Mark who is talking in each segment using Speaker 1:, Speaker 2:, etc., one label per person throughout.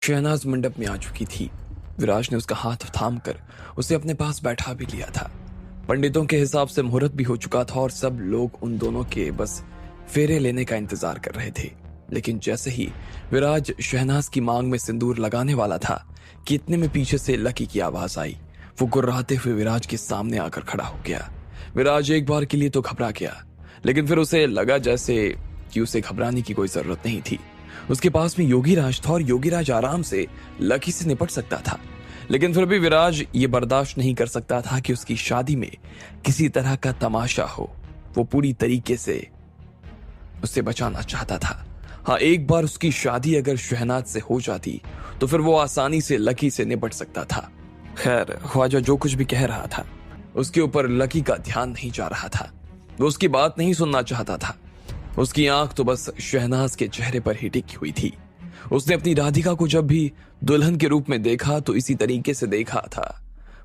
Speaker 1: शहनाज मंडप में आ चुकी थी। विराज ने उसका हाथ थाम कर उसे अपने पास बैठा भी लिया था। पंडितों के हिसाब से मुहूर्त भी हो चुका था और सब लोग उन दोनों के बस फेरे लेने का इंतजार कर रहे थे। लेकिन जैसे ही विराज शहनाज की मांग में सिंदूर लगाने वाला था कि इतने में पीछे से लकी की आवाज आई। वो गुर्राते हुए विराज के सामने आकर खड़ा हो गया। विराज एक बार के लिए तो घबरा गया, लेकिन फिर उसे लगा जैसे कि उसे घबराने की कोई जरूरत नहीं थी। उसके पास में योगीराज था और योगीराज आराम से लकी से निपट सकता था। लेकिन फिर भी विराज ये बर्दाश्त नहीं कर सकता था कि उसकी शादी में किसी तरह का तमाशा हो। वो पूरी तरीके से उसे बचाना चाहता था। हाँ, एक बार उसकी शादी अगर शहनाज से हो जाती तो फिर वो आसानी से लकी से निपट सकता था। खैर, ख्वाजा जो कुछ भी कह रहा था उसके ऊपर लकी का ध्यान नहीं जा रहा था। वो उसकी बात नहीं सुनना चाहता था। उसकी आंख तो बस शहनाज के चेहरे पर ही टिकी हुई थी। उसने अपनी राधिका को जब भी दुल्हन के रूप में देखा तो इसी तरीके से देखा था।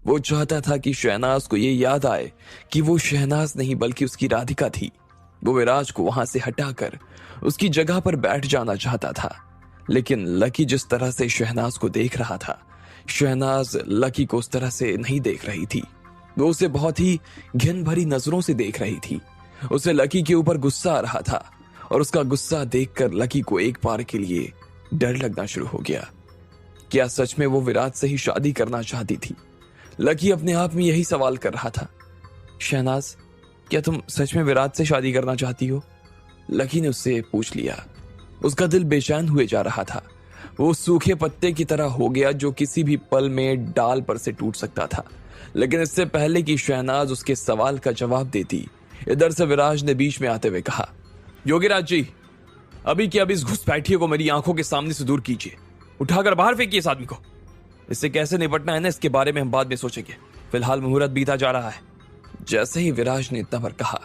Speaker 1: वो चाहता था कि शहनाज को ये याद आए कि वो शहनाज नहीं बल्कि उसकी राधिका थी। वो विराज को वहां से हटाकर उसकी जगह पर बैठ जाना चाहता था। लेकिन लकी जिस तरह से शहनाज को देख रहा था, शहनाज लकी को उस तरह से नहीं देख रही थी। वो उसे बहुत ही घिन भरी नजरों से देख रही थी। उसे लकी के ऊपर गुस्सा आ रहा था और उसका गुस्सा देखकर लकी को एक बार के लिए डर लगना शुरू हो गया। क्या सच में वो विराज से ही शादी करना चाहती थी? लकी अपने आप में यही सवाल कर रहा था। शहनाज, क्या तुम सच में विराज से शादी करना चाहती हो? लकी ने उससे पूछ लिया। उसका दिल बेचैन हुए जा रहा था। वो सूखे पत्ते की तरह हो गया जो किसी भी पल में डाल पर से टूट सकता था। लेकिन इससे पहले कि शहनाज उसके सवाल का जवाब देती, इधर से विराज ने बीच में आते हुए कहा, योगीराज जी, अभी की अभी इस घुसपैठिए को मेरी आंखों के सामने से दूर कीजिए। उठाकर बाहर फेंकिए इस आदमी को। इससे कैसे निपटना है ना, इसके बारे में हम बाद में सोचेंगे। फिलहाल मुहूर्त बीता जा रहा है। जैसे ही विराज ने इतना पर कहा,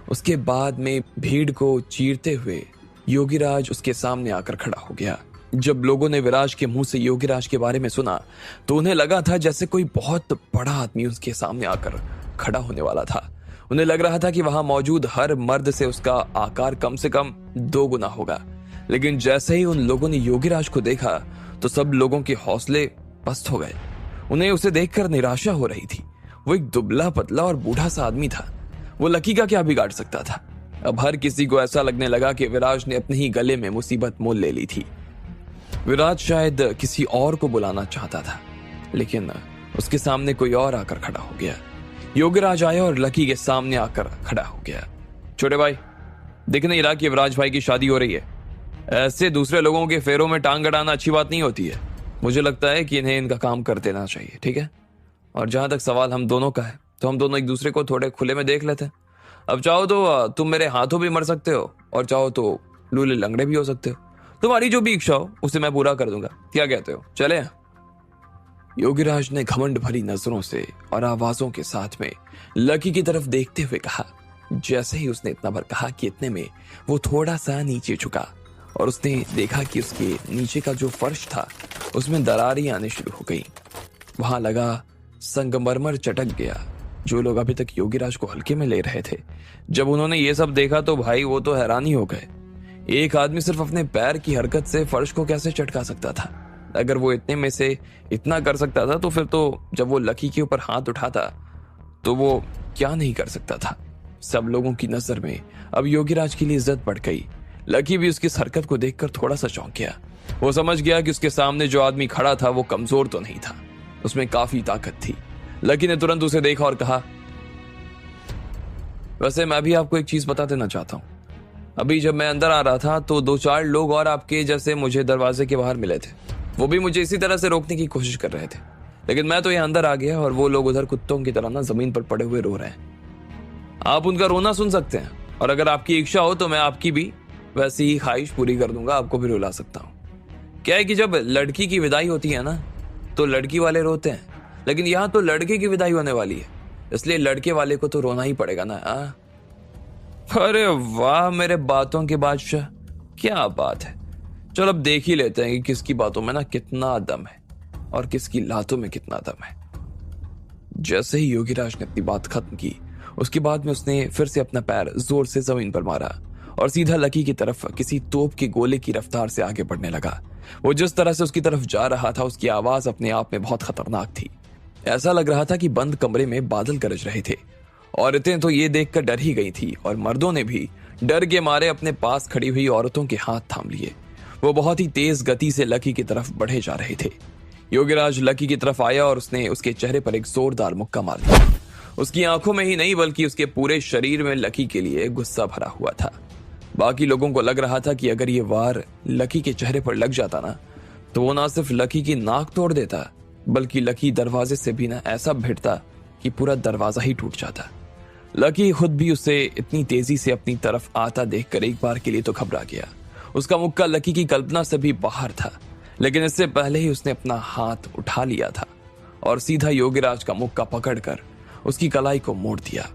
Speaker 1: उसके बाद में भीड़ को चीरते हुए योगीराज उसके सामने आकर खड़ा हो गया। जब लोगों ने विराज के मुंह से योगीराज के बारे में सुना तो उन्हें लगा था जैसे कोई बहुत बड़ा आदमी उसके सामने आकर खड़ा होने वाला था। उन्हें लग रहा था कि वहां मौजूद हर मर्द से उसका आकार कम से कम 2 गुना होगा। लेकिन जैसे ही उन लोगों ने योगीराज को देखा तो सब लोगों के हौसले पस्त हो गए। उन्हें उसे देखकर निराशा हो रही थी। वो एक दुबला पतला और बूढ़ा सा आदमी था। वो लकी का क्या बिगाड़ सकता था? अब हर किसी को ऐसा लगने लगा कि विराज ने अपने ही गले में मुसीबत मोल ले ली थी। विराज शायद किसी और को बुलाना चाहता था, लेकिन उसके सामने कोई और आकर खड़ा हो गया। योगीराज आया और लकी के सामने आकर खड़ा हो गया। छोटे भाई, दिख नहीं रहा कि विराज भाई की शादी हो रही है? ऐसे दूसरे लोगों के फेरों में टांग अड़ाना अच्छी बात नहीं होती है। मुझे लगता है कि इन्हें इनका काम कर देना चाहिए, ठीक है? और जहां तक सवाल हम दोनों का है तो हम दोनों एक दूसरे को थोड़े खुले में देख लेते हैं। अब चाहो तो तुम मेरे हाथों भी मर सकते हो और चाहो तो लूले लंगड़े भी हो सकते हो। तुम्हारी जो भी इच्छा हो उसे मैं पूरा कर दूंगा। क्या कहते हो, चले? योगीराज ने घमंड भरी नजरों से और आवाजों के साथ में लकी की तरफ देखते हुए कहा। जैसे ही उसने इतना भर कहा कि इतने में वो थोड़ा सा नीचे झुका और उसने देखा कि उसके नीचे का जो फर्श था उसमें दरारें आने शुरू हो गई। वहां लगा संगमरमर चटक गया। जो लोग अभी तक योगीराज को हल्के में ले रहे थे, जब उन्होंने ये सब देखा तो भाई वो तो हैरान ही हो गए। एक आदमी सिर्फ अपने पैर की हरकत से फर्श को कैसे चटका सकता था? अगर वो इतने में से इतना कर सकता था तो फिर तो जब वो लकी के ऊपर हाथ उठाता तो वो क्या नहीं कर सकता था? सब लोगों की नजर में अब योगीराज के लिए इज्जत बढ़ गई। लकी भी उसकी इस हरकत को देखकर थोड़ा सा चौंक गया। वो समझ गया कि उसके सामने जो आदमी खड़ा था वो कमजोर तो नहीं था, उसमें काफी ताकत थी। लकी ने तुरंत उसे देखा और कहा, वैसे मैं भी आपको एक चीज बता देना चाहता हूं। अभी जब मैं अंदर आ रहा था तो 2-4 लोग और आपके जैसे मुझे दरवाजे के बाहर मिले थे। वो भी मुझे इसी तरह से रोकने की कोशिश कर रहे थे, लेकिन मैं तो यहाँ अंदर आ गया और वो लोग उधर कुत्तों की तरह ना जमीन पर पड़े हुए रो रहे हैं। आप उनका रोना सुन सकते हैं और अगर आपकी इच्छा हो तो मैं आपकी भी वैसी ही ख्वाहिश पूरी कर दूंगा, आपको भी रुला सकता हूँ। क्या है कि जब लड़की की विदाई होती है ना तो लड़की वाले रोते हैं, लेकिन यहाँ तो लड़के की विदाई होने वाली है, इसलिए लड़के वाले को तो रोना ही पड़ेगा ना। अरे वाह मेरे बातों के बादशाह, क्या बात है। चलो अब देख ही लेते हैं कि किसकी बातों में ना कितना दम है और किसकी लातों में कितना दम है। जैसे ही योगीराज ने अपनी बात खत्म की, उसके बाद में उसने फिर से अपना पैर जोर से जमीन पर मारा और सीधा लकी की तरफ किसी तोप के गोले की रफ्तार से आगे बढ़ने लगा। वो जिस तरह से उसकी तरफ जा रहा था, उसकी आवाज अपने आप में बहुत खतरनाक थी। ऐसा लग रहा था कि बंद कमरे में बादल गरज रहे थे। औरतें तो ये देखकर डर ही गई थी और मर्दों ने भी डर के मारे अपने पास खड़ी हुई औरतों के हाथ थाम लिए। वो बहुत ही तेज गति से लकी की तरफ बढ़े जा रहे थे। योगीराज लकी की तरफ आया और उसने उसके चेहरे पर एक जोरदार मुक्का मार दिया। उसकी आंखों में ही नहीं बल्कि उसके पूरे शरीर में लकी के लिए गुस्सा भरा हुआ था। बाकी लोगों को लग रहा था कि अगर ये वार लकी के चेहरे पर लग जाता ना, तो वो ना सिर्फ लकी की नाक तोड़ देता, बल्कि लकी दरवाजे से भी ना ऐसा भिड़ता कि पूरा दरवाजा ही टूट जाता। लकी खुद भी उसे इतनी तेजी से अपनी तरफ आता देखकर एक बार के लिए तो घबरा गया। उसका मुक्का लकी की कल्पना से भी बाहर था, लेकिन इससे पहले ही उसने अपना हाथ उठा लिया था और सीधा योगीराज का मुक्का पकड़कर उसकी कलाई को मोड़ दिया।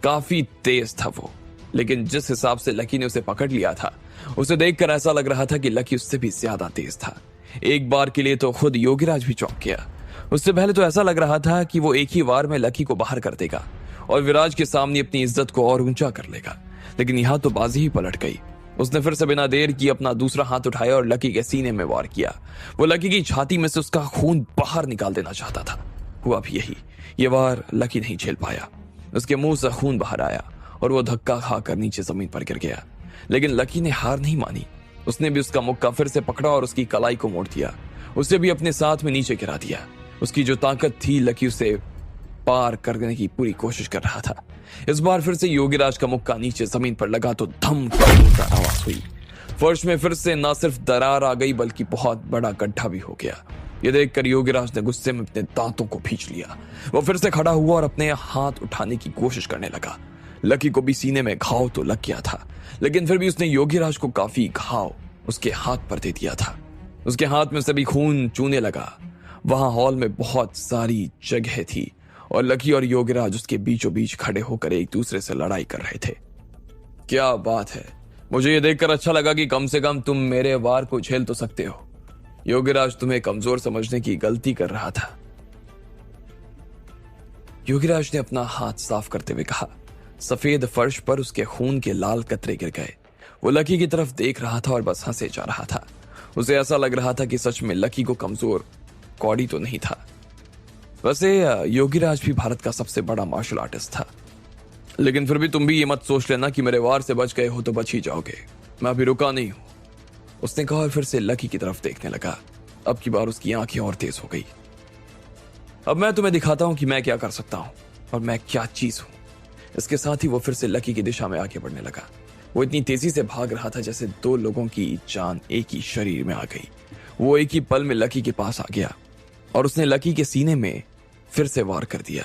Speaker 1: काफी तेज था वो, लेकिन जिस हिसाब से लकी ने उसे पकड़ लिया था, उसे देखकर ऐसा लग रहा था कि लकी उससे भी ज्यादा तेज था। एक बार के लिए तो खुद योगीराज भी चौंक गया। उससे पहले तो ऐसा लग रहा था कि वो एक ही वार में लकी को बाहर कर देगा और विराज के सामने अपनी इज्जत को और ऊंचा कर लेगा, लेकिन यहां तो बाजी ही पलट गई। उसने फिर से बिना देर किए अपना दूसरा हाथ उठाया और लकी के सीने में वार किया। वो लकी की छाती में से उसका खून बाहर निकाल देना चाहता था। हुआ भी यही। ये वार लकी नहीं झेल पाया। उसके मुंह से खून बाहर आया और वो धक्का खाकर नीचे जमीन पर गिर गया। लेकिन लकी ने हार नहीं मानी। उसने भी उसका मुक्का फिर से पकड़ा और उसकी कलाई को मोड़ दिया। उसे भी अपने साथ में नीचे गिरा दिया। उसकी जो ताकत थी, लकी उसे पार करने की पूरी कोशिश कर रहा था। इस बार फिर से योगीराज का मुक्का नीचे जमीन पर लगा तो धम कर आवाज हुई। फर्श में फिर से न सिर्फ दरार आ गई बल्कि बहुत बड़ा गड्ढा भी हो गया। ये देखकर योगीराज ने गुस्से में अपने दांतों को खींच लिया। वो फिर से खड़ा हुआ और अपने हाथ उठाने की कोशिश करने लगा। लकी को भी सीने में घाव तो लग गया था, लेकिन फिर भी उसने योगीराज को काफी घाव उसके हाथ पर दे दिया था। उसके हाथ में से भी खून चूने लगा। वहां हॉल में बहुत सारी जगह थी और लकी और योगीराज उसके बीचों बीच खड़े होकर एक दूसरे से लड़ाई कर रहे थे। क्या बात है, मुझे ये देखकर अच्छा लगा कि कम से कम तुम मेरे वार को झेल तो सकते हो। योगीराज तुम्हें कमजोर समझने की गलती कर रहा था। योगीराज ने अपना हाथ साफ करते हुए कहा। सफेद फर्श पर उसके खून के लाल कतरे गिर गए। वो लकी की तरफ देख रहा था और बस हंसे जा रहा था। उसे ऐसा लग रहा था कि सच में लकी को कमजोर कौड़ी तो नहीं था। वैसे योगीराज भी भारत का सबसे बड़ा मार्शल आर्टिस्ट था, लेकिन फिर भी तुम भी ये मत सोच लेना कि मेरे वार से बच गए हो तो बच ही जाओगे। मैं अभी रुका नहीं हूं, उसने कहा और फिर से लकी की तरफ देखने लगा। अब की बार उसकी आंखें और तेज हो गई। अब मैं तुम्हें दिखाता हूं कि मैं क्या कर सकता हूं और मैं क्या चीज हूं। इसके साथ ही वो फिर से लकी की दिशा में आगे बढ़ने लगा। वो इतनी तेजी से भाग रहा था जैसे दो लोगों की जान एक ही शरीर में आ गई। वो एक ही पल में लकी के पास आ गया और उसने लकी के सीने में फिर से वार कर दिया।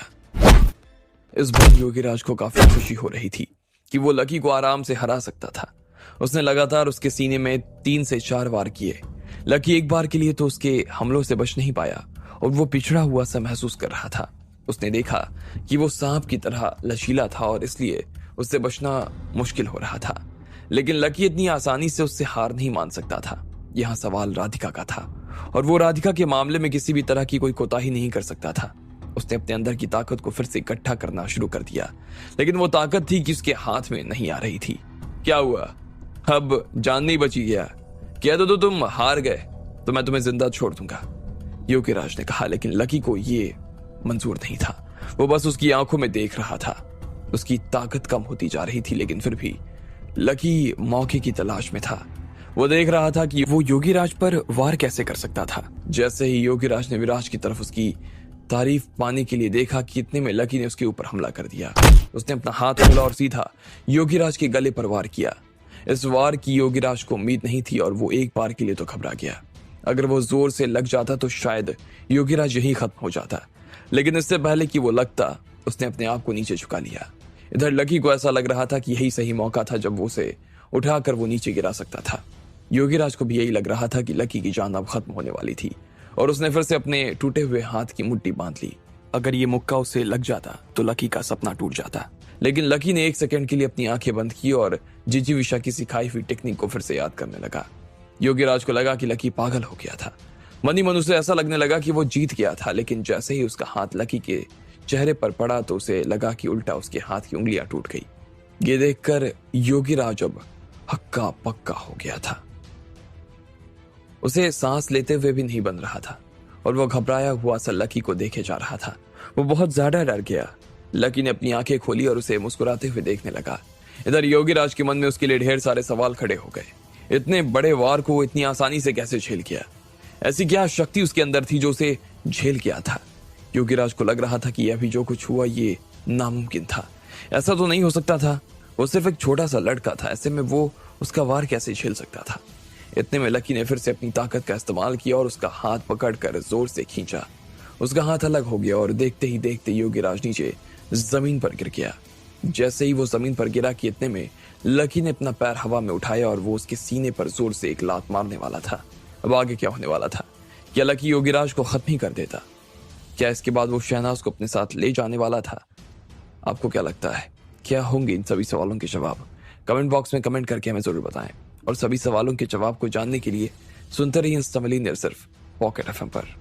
Speaker 1: इस बार योगीराज को काफी खुशी हो रही थी कि वो लकी को आराम से हरा सकता था। उसने लगातार उसके सीने में 3 से 4 वार किए। लकी एक बार के लिए तो उसके हमलों से बच नहीं पाया और वो पिछड़ा हुआ सा महसूस कर रहा था। उसने देखा कि वो सांप की तरह लचीला था और इसलिए उससे बचना मुश्किल हो रहा था। लेकिन लकी इतनी आसानी से उससे हार नहीं मान सकता था। यहाँ सवाल राधिका का था और वो राधिका के मामले में किसी भी तरह की कोई कोताही नहीं कर सकता था। उसने अपने अंदर की ताकत को फिर से इकट्ठा करना शुरू कर दिया, लेकिन वो ताकत थी कि उसके हाथ में नहीं आ रही थी। क्या हुआ, अब जान नहीं बची गया? कह दो तो तुम हार गए तो मैं तुम्हें जिंदा छोड़ दूंगा, योगीराज ने कहा। लेकिन लकी को ये मंजूर नहीं था। वो बस उसकी आंखों में देख रहा था। उसकी ताकत कम होती जा रही थी, लेकिन फिर भी लकी मौके की तलाश में था। वो देख रहा था कि वो योगीराज पर वार कैसे कर सकता था। जैसे ही योगीराज ने विराज की तरफ उसकी तारीफ पाने के लिए देखा कि इतने में लकी ने उसके ऊपर हमला कर दिया। उसने अपना हाथ खोला और सीधा योगीराज के गले पर वार किया। इस वार की योगीराज को उम्मीद नहीं थी और वो एक बार के लिए तो घबरा गया। अगर वो जोर से लग जाता तो शायद योगीराज यही खत्म हो जाता, लेकिन इससे पहले कि वो लगता उसने अपने आप को नीचे झुका लिया। इधर लकी को ऐसा लग रहा था कि यही सही मौका था जब वो उसे उठाकर वो नीचे गिरा सकता था। योगीराज को भी यही लग रहा था कि लकी की जान अब खत्म होने वाली थी और उसने फिर से अपने टूटे हुए हाथ की मुट्ठी बांध ली। अगर ये मुक्का उसे लग जाता तो लकी का सपना टूट जाता। लेकिन लकी ने 1 सेकंड के लिए अपनी आंखें बंद की और जिजीविषा की सिखाई हुई टेक्निक को फिर से याद करने लगा। योगीराज को लगा कि लकी पागल हो गया था। मनी मन उसे ऐसा लगने लगा कि वो जीत गया था, लेकिन जैसे ही उसका हाथ लकी के चेहरे पर पड़ा तो उसे लगा कि उल्टा उसके हाथ की उंगलियां टूट गई। ये देखकर योगीराज अब हक्का पक्का हो गया था। उसे सांस लेते हुए भी नहीं बन रहा था और वो घबराया हुआ सा लकी को देखे जा रहा था। वो बहुत ज्यादा डर गया। लकी ने अपनी आंखें खोली और उसे मुस्कुराते हुए देखने लगा। इधर योगीराज के मन में उसके लिए ढेर सारे सवाल खड़े हो गए। इतने बड़े वार को वो इतनी आसानी से कैसे झेल गया? ऐसी क्या शक्ति उसके अंदर थी जो उसे झेल गया था? योगीराज को लग रहा था कि अभी जो कुछ हुआ ये नामुमकिन था। ऐसा तो नहीं हो सकता था। वो सिर्फ एक छोटा सा लड़का था, ऐसे में वो उसका वार कैसे झेल सकता था? इतने में लकी ने फिर से अपनी ताकत का इस्तेमाल किया और उसका हाथ पकड़कर जोर से खींचा। उसका हाथ अलग हो गया और देखते ही देखते योगीराज नीचे जमीन पर गिर गया। जैसे ही वो जमीन पर गिरा कि इतने में लकी ने अपना पैर हवा में उठाया और वो उसके सीने पर जोर से एक लात मारने वाला था। अब आगे क्या होने वाला था? क्या लकी योगीराज को खत्म ही कर देता? क्या इसके बाद वो शहनाज को अपने साथ ले जाने वाला था? आपको क्या लगता है, क्या होंगे इन सभी सवालों के जवाब? कमेंट बॉक्स में कमेंट करके हमें जरूर बताएं। और सभी सवालों के जवाब को जानने के लिए सुनते रहिए सिर्फ पॉकेट एफएम पर।